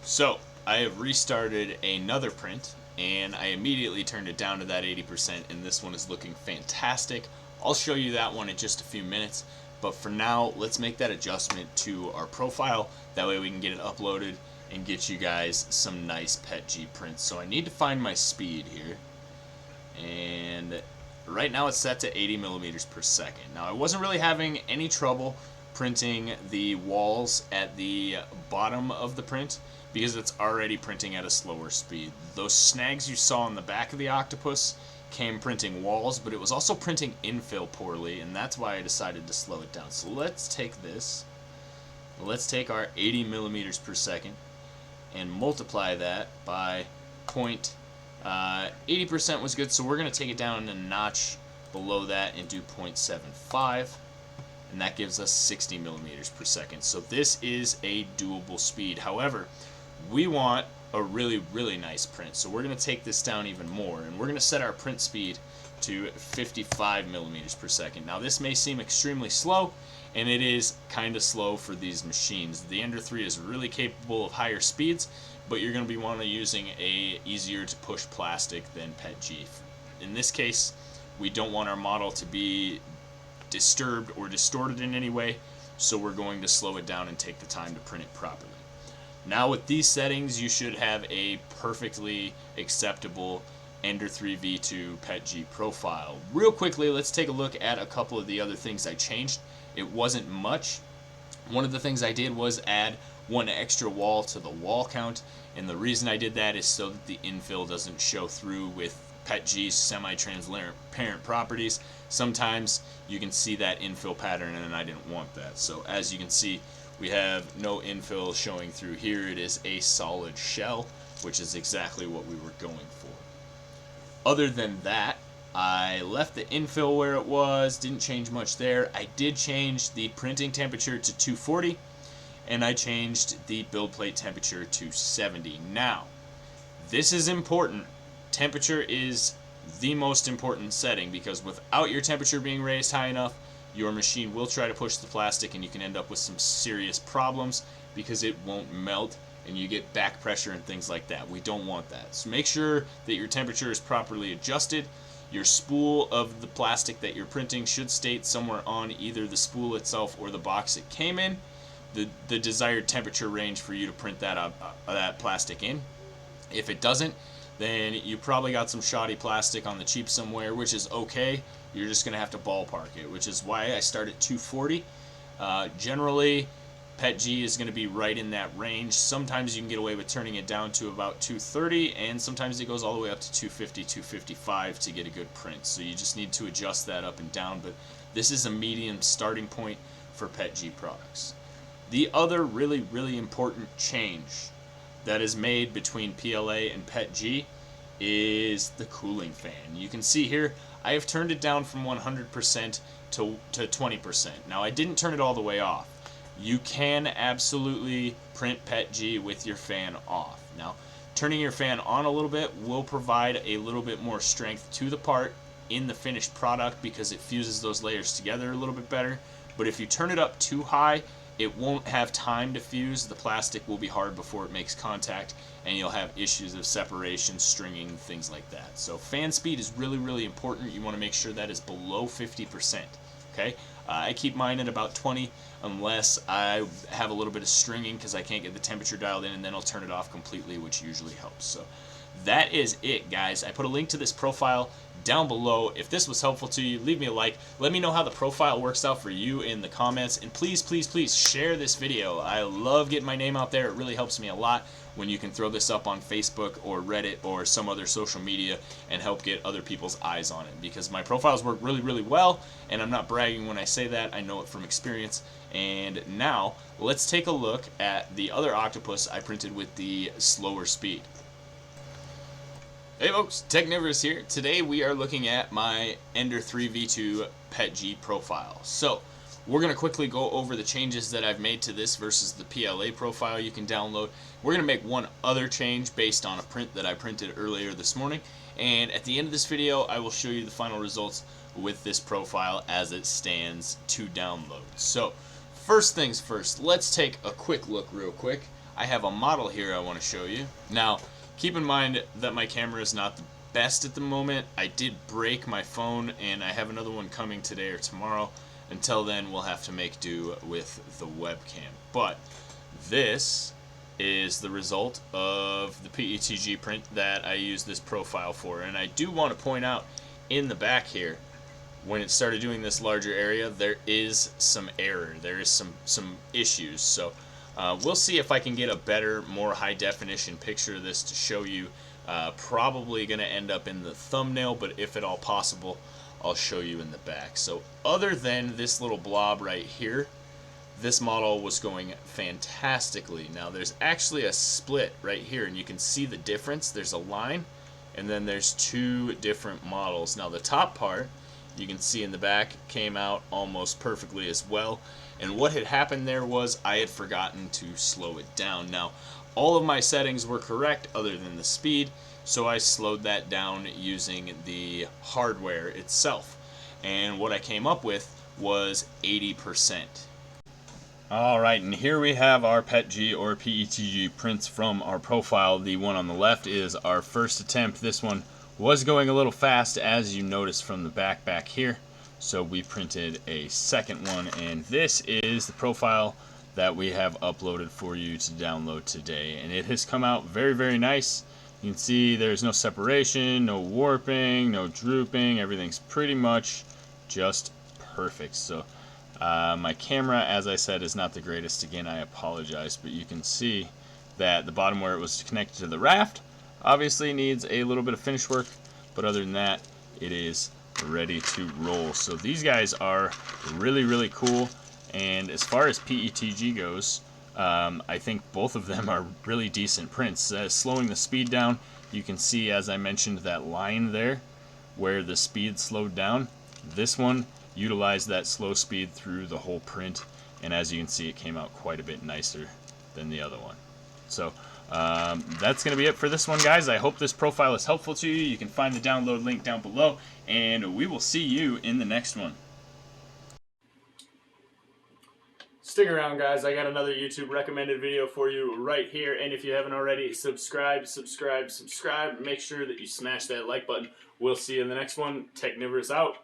So I have restarted another print and I immediately turned it down to that 80%, and this one is looking fantastic. I'll show you that one in just a few minutes, but for now let's make that adjustment to our profile. That way we can get it uploaded and get you guys some nice PETG prints. So I need to find my speed here, and right now it's set to 80 millimeters per second. Now I wasn't really having any trouble printing the walls at the bottom of the print because it's already printing at a slower speed. Those snags you saw on the back of the octopus came printing walls, but it was also printing infill poorly, and that's why I decided to slow it down. So let's take this, let's take our 80 millimeters per second and multiply that by 80% was good, so we're going to take it down a notch below that and do 0.75, and that gives us 60 millimeters per second. So this is a doable speed. However, we want a really nice print, so we're going to take this down even more, and we're going to set our print speed to 55 millimeters per second. Now this may seem extremely slow, and it is kind of slow for these machines. The Ender 3 is really capable of higher speeds, but you're going to be wanting using a easier to push plastic than PETG. In this case, we don't want our model to be disturbed or distorted in any way, so we're going to slow it down and take the time to print it properly. Now with these settings, you should have a perfectly acceptable Ender 3 V2 PETG profile. Real quickly, let's take a look at a couple of the other things I changed. It wasn't much. One of the things I did was add one extra wall to the wall count, and the reason I did that is so that the infill doesn't show through with PETG's semi-transparent properties. Sometimes you can see that infill pattern, and I didn't want that. So as you can see, we have no infill showing through here. It is a solid shell, which is exactly what we were going for. Other than that, I left the infill where it was, didn't change much there. I did change the printing temperature to 240, and I changed the build plate temperature to 70. Now, this is important. Temperature is the most important setting, because without your temperature being raised high enough, your machine will try to push the plastic, and you can end up with some serious problems because it won't melt and you get back pressure and things like that. We don't want that. So make sure that your temperature is properly adjusted. Your spool of the plastic that you're printing should state somewhere on either the spool itself or the box it came in the desired temperature range for you to print that plastic in. If it doesn't, then you probably got some shoddy plastic on the cheap somewhere, which is okay. You're just going to have to ballpark it, which is why I start at 240. Generally, PETG is going to be right in that range. Sometimes you can get away with turning it down to about 230, and sometimes it goes all the way up to 250, 255 to get a good print. So you just need to adjust that up and down, but this is a medium starting point for PETG products. The other really important change that is made between PLA and PETG is the cooling fan. You can see here I have turned it down from 100% to 20%. Now I didn't turn it all the way off. You can absolutely print PETG with your fan off. Now, turning your fan on a little bit will provide a little bit more strength to the part in the finished product because it fuses those layers together a little bit better. But if you turn it up too high, it won't have time to fuse. The plastic will be hard before it makes contact, and you'll have issues of separation, stringing, things like that. So fan speed is really important. You want to make sure that is below 50%. Okay, I keep mine at about 20 unless I have a little bit of stringing because I can't get the temperature dialed in, and then I'll turn it off completely, which usually helps. So that is it, guys. I put a link to this profile down below. If this was helpful to you, leave me a like. Let me know how the profile works out for you in the comments, and please share this video. I love getting my name out there. It really helps me a lot when you can throw this up on Facebook or Reddit or some other social media and help get other people's eyes on it, because my profiles work really well, and I'm not bragging when I say that. I know it from experience. And now let's take a look at the other octopus I printed with the slower speed. Hey folks, Technivorous here. Today we are looking at my Ender 3 V2 PETG profile. So we're going to quickly go over the changes that I've made to this versus the PLA profile you can download. We're going to make one other change based on a print that I printed earlier this morning. And at the end of this video, I will show you the final results with this profile as it stands to download. So first things first, let's take a quick look real quick. I have a model here I want to show you. Now, keep in mind that my camera is not the best at the moment. I did break my phone, and I have another one coming today or tomorrow. Until then, we'll have to make do with the webcam. But this is the result of the PETG print that I use this profile for. And I do want to point out in the back here, when it started doing this larger area, there is some error. There is some issues. So we'll see if I can get a better, more high definition picture of this to show you. Probably going to end up in the thumbnail, but if at all possible, I'll show you in the back. So other than this little blob right here, this model was going fantastically. Now there's actually a split right here, and you can see the difference. There's a line, and then there's two different models. Now the top part, you can see in the back, came out almost perfectly as well. And what had happened there was I had forgotten to slow it down. Now, all of my settings were correct other than the speed, so I slowed that down using the hardware itself. And what I came up with was 80%. Alright, and here we have our PETG or PETG prints from our profile. The one on the left is our first attempt. This one was going a little fast, as you notice from the back here. So we printed a second one, and this is the profile that we have uploaded for you to download today. And it has come out very, very nice. You can see there's no separation, no warping, no drooping. Everything's pretty much just perfect. So my camera, as I said, is not the greatest. Again, I apologize, but you can see that the bottom where it was connected to the raft obviously needs a little bit of finish work, but other than that, it is ready to roll. So these guys are really, really cool. And as far as PETG goes, I think both of them are really decent prints. Slowing the speed down, you can see, as I mentioned, that line there where the speed slowed down. This one utilized that slow speed through the whole print, and as you can see, it came out quite a bit nicer than the other one. So that's going to be it for this one, guys. I hope this profile is helpful to you. You can find the download link down below, and we will see you in the next one. Stick around, guys. I got another YouTube recommended video for you right here, and if you haven't already, subscribe. Make sure that you smash that like button. We'll see you in the next one. Technivorous out.